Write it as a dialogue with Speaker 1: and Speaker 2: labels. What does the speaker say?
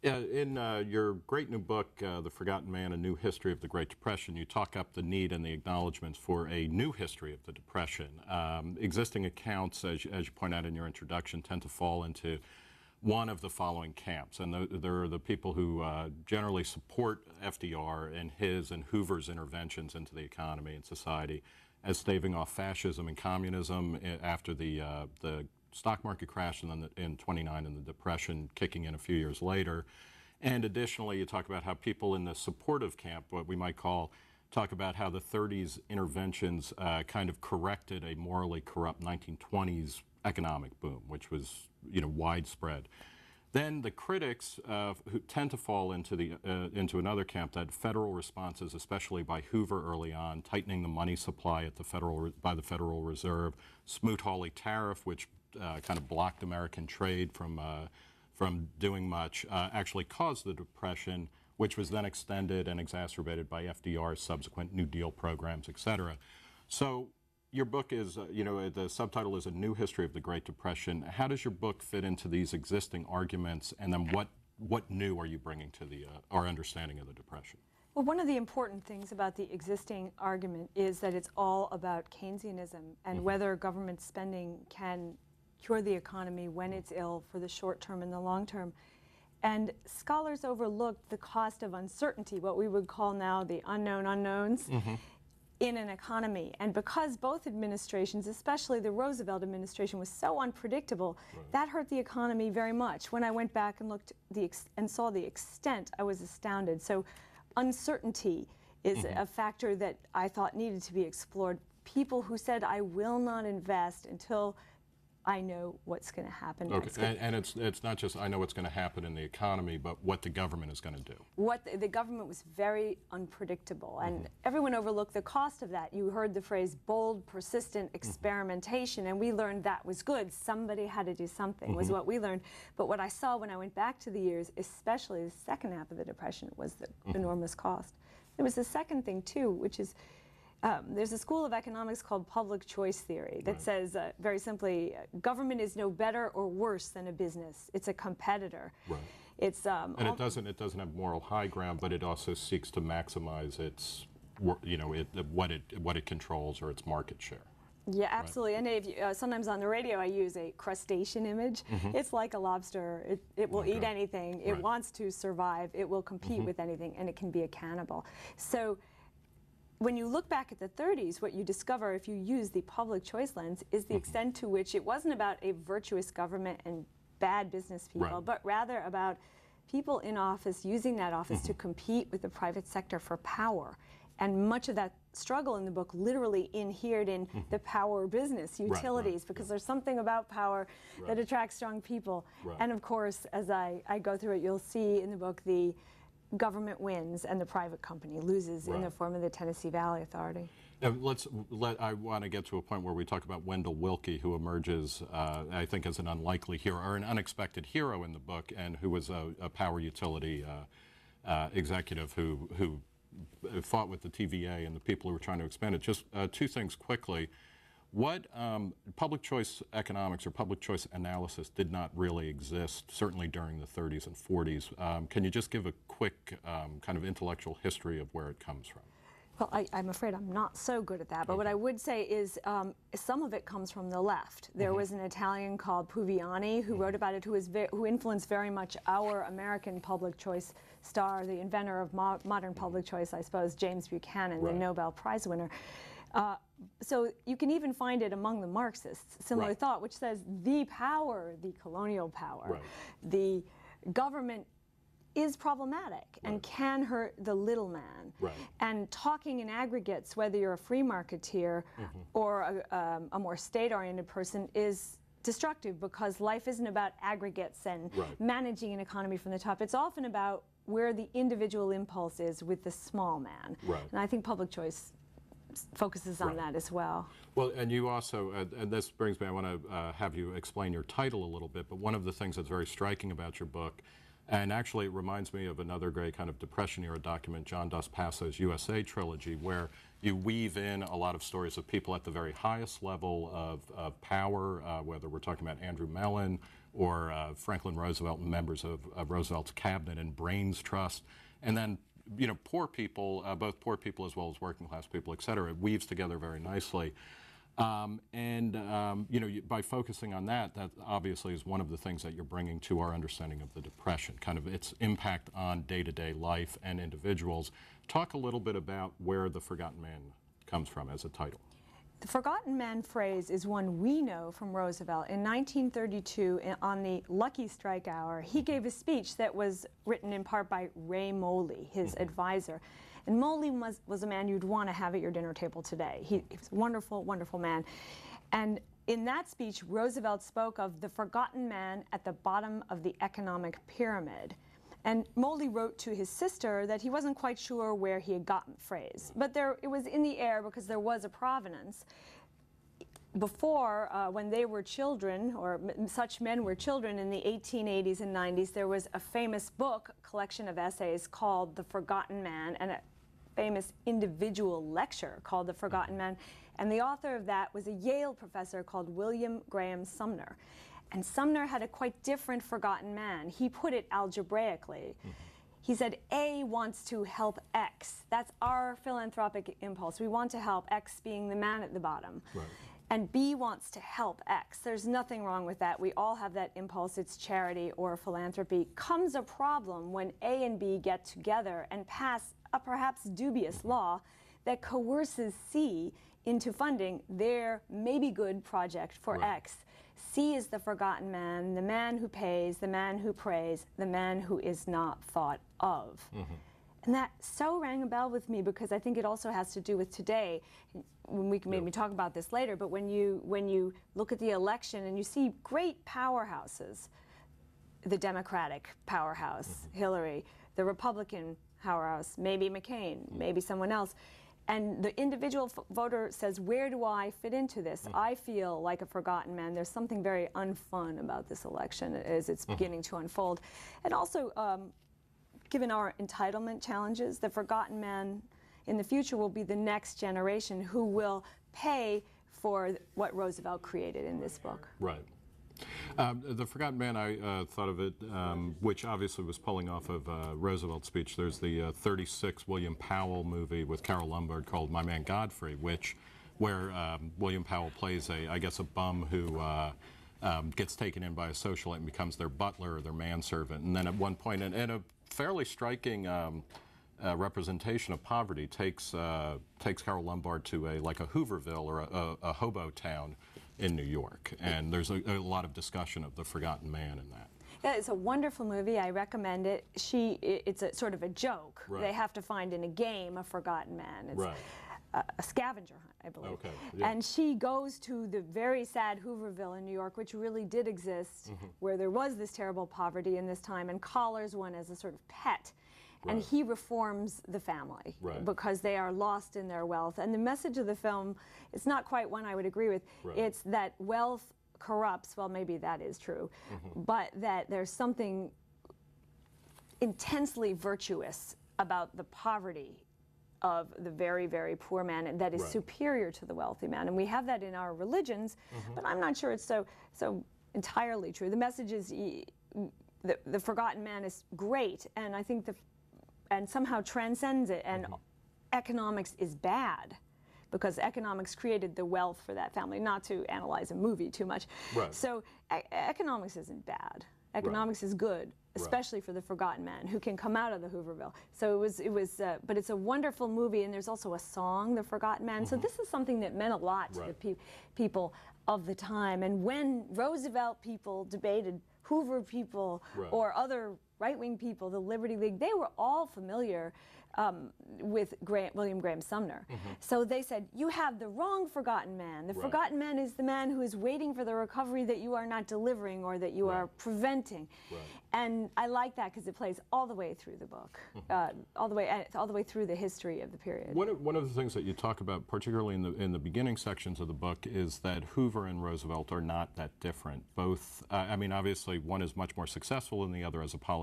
Speaker 1: In your great new book, The Forgotten Man, A New History of the Great Depression, you talk up the need and the acknowledgments for a new history of the Depression. Existing accounts, as you point out in your introduction, tend to fall into one of the following camps. And there are the people who generally support FDR and his and Hoover's interventions into the economy and society as staving off fascism and communism after the stock market crash and then in '29 and the Depression kicking in a few years later. And additionally, you talk about how people in the supportive camp, what we might talk about how the '30s interventions kind of corrected a morally corrupt 1920s economic boom, which was, widespread. Then the critics who tend to fall into another camp, that federal responses, especially by Hoover early on, tightening the money supply at by the Federal Reserve, Smoot-Hawley tariff, which kind of blocked American trade from doing much, actually caused the Depression, which was then extended and exacerbated by FDR's subsequent New Deal programs, et cetera. So your book is, the subtitle is A New History of the Great Depression. How does your book fit into these existing arguments, and then what new are you bringing to our understanding of the Depression?
Speaker 2: Well, one of the important things about the existing argument is that it's all about Keynesianism and whether government spending can cure the economy when it's ill for the short term and the long term. And scholars overlooked the cost of uncertainty, what we would call now the unknown unknowns, in an economy. And because both administrations, especially the Roosevelt administration, was so unpredictable, that hurt the economy very much. When I went back and looked and saw the extent, I was astounded. So uncertainty is a factor that I thought needed to be explored. People who said, I will not invest until I know what's going to happen next.
Speaker 1: And it's not just I know what's going to happen in the economy, but what the government is going to do.
Speaker 2: What the government was very unpredictable, and everyone overlooked the cost of that. You heard the phrase bold, persistent experimentation, and we learned that was good. Somebody had to do something, was what we learned. But what I saw when I went back to the years, especially the second half of the Depression, was the enormous cost. There was the second thing, too, which is there's a school of economics called public choice theory that says, very simply, government is no better or worse than a business. It's a competitor. It's
Speaker 1: and it doesn't have moral high ground, but it also seeks to maximize its, what it controls or its market share.
Speaker 2: Yeah, absolutely. And if you, sometimes on the radio I use a crustacean image. It's like a lobster. It will eat anything. It wants to survive. It will compete with anything, and it can be a cannibal. So when you look back at the '30s, what you discover if you use the public choice lens is the extent to which it wasn't about a virtuous government and bad business people, but rather about people in office using that office to compete with the private sector for power. And much of that struggle in the book literally inhered in the power business, utilities, because there's something about power that attracts strong people. And of course, as I go through it, you'll see in the book the government wins and the private company loses in the form of the Tennessee Valley Authority.
Speaker 1: Now, I want to get to a point where we talk about Wendell Willkie, who emerges, I think, as an unlikely hero, or an unexpected hero in the book, and who was a power utility executive who fought with the TVA and the people who were trying to expand it. Just two things quickly. What public choice economics or public choice analysis did not really exist, certainly during the '30s and '40s. Can you just give a quick kind of intellectual history of where it comes from?
Speaker 2: Well, I'm afraid I'm not so good at that, but what I would say is some of it comes from the left. There was an Italian called Puviani who wrote about it, who influenced very much our American public choice star, the inventor of modern public choice, I suppose, James Buchanan, the Nobel Prize winner. So you can even find it among the Marxists, similar thought, which says the power, the colonial power, the government is problematic and can hurt the little man. And talking in aggregates, whether you're a free marketeer or a more state-oriented person, is destructive, because life isn't about aggregates and managing an economy from the top. It's often about where the individual impulse is with the small man. And I think public choice focuses on that as well.
Speaker 1: Well, and you also, and this brings me, I want to have you explain your title a little bit, but one of the things that's very striking about your book, And actually, it reminds me of another great kind of Depression-era document, John Dos Passo's USA trilogy, where you weave in a lot of stories of people at the very highest level of power, whether we're talking about Andrew Mellon or Franklin Roosevelt and members of Roosevelt's cabinet and Brains Trust, and then poor people, both poor people as well as working class people, et cetera. It weaves together very nicely. By focusing on that, that obviously is one of the things that you're bringing to our understanding of the Depression, kind of its impact on day-to-day life and individuals. Talk a little bit about where The Forgotten Man comes from as a title.
Speaker 2: The Forgotten Man phrase is one we know from Roosevelt. In 1932, on the Lucky Strike Hour, he gave a speech that was written in part by Ray Moley, his advisor. And Moley was a man you'd want to have at your dinner table today. He was a wonderful, wonderful man. And in that speech, Roosevelt spoke of the forgotten man at the bottom of the economic pyramid. And Moley wrote to his sister that he wasn't quite sure where he had gotten the phrase. But it was in the air because there was a provenance. Before, when they were children, or such men were children in the 1880s and 90s, there was a famous book, collection of essays called The Forgotten Man, and a famous individual lecture called The Forgotten Man. And the author of that was a Yale professor called William Graham Sumner. And Sumner had a quite different forgotten man. He put it algebraically. He said, A wants to help X. That's our philanthropic impulse. We want to help, X being the man at the bottom. Right. And B wants to help X. There's nothing wrong with that. We all have that impulse. It's charity or philanthropy. Comes a problem when A and B get together and pass a perhaps dubious law that coerces C into funding their maybe good project for X. C is the forgotten man, the man who pays, the man who prays, the man who is not thought of. And that so rang a bell with me because I think it also has to do with today. We can maybe talk about this later, but when you look at the election and you see great powerhouses, the Democratic powerhouse, Hillary, the Republican powerhouse, maybe McCain, maybe someone else, and the individual voter says, where do I fit into this? I feel like a forgotten man. There's something very unfun about this election as it's beginning to unfold. And also, given our entitlement challenges, the forgotten man in the future will be the next generation who will pay for what Roosevelt created in this book.
Speaker 1: Right. The Forgotten Man, I thought of it, which obviously was pulling off of Roosevelt's speech. There's the 36 William Powell movie with Carol Lombard called My Man Godfrey, where William Powell plays I guess a bum who gets taken in by a socialite and becomes their butler or their manservant. And then at one point, and a fairly striking representation of poverty takes Carol Lombard to like a Hooverville or a hobo town in New York, and there's a lot of discussion of the forgotten man in that.
Speaker 2: Yeah, it's a wonderful movie. I recommend it. It's a sort of a joke.
Speaker 1: Right.
Speaker 2: They have to find in a game a forgotten man. It's a scavenger hunt, I believe.
Speaker 1: Okay. Yeah.
Speaker 2: And she goes to the very sad Hooverville in New York, which really did exist, where there was this terrible poverty in this time, and collars one as a sort of pet. And he reforms the family because they are lost in their wealth. And the message of the film is not quite one I would agree with. It's that wealth corrupts. Well, maybe that is true. But that there's something intensely virtuous about the poverty of the very, very poor man, and that is superior to the wealthy man. And we have that in our religions, but I'm not sure it's so entirely true. The message is the forgotten man is great, and I think and somehow transcends it, and economics is bad because economics created the wealth for that family, not to analyze a movie too much. So economics isn't bad. Economics is good, especially for the forgotten man who can come out of the Hooverville. So but it's a wonderful movie, and there's also a song, The Forgotten Man. So this is something that meant a lot to the people of the time. And when Roosevelt people debated Hoover people or other right-wing people, the Liberty League, they were all familiar with William Graham Sumner. So they said, you have the wrong forgotten man. The forgotten man is the man who is waiting for the recovery that you are not delivering or that you are preventing. And I like that because it plays all the way through the book, all the way through the history of the period.
Speaker 1: One of the things that you talk about, particularly in the beginning sections of the book, is that Hoover and Roosevelt are not that different. Both, I mean, obviously one is much more successful than the other as a politician.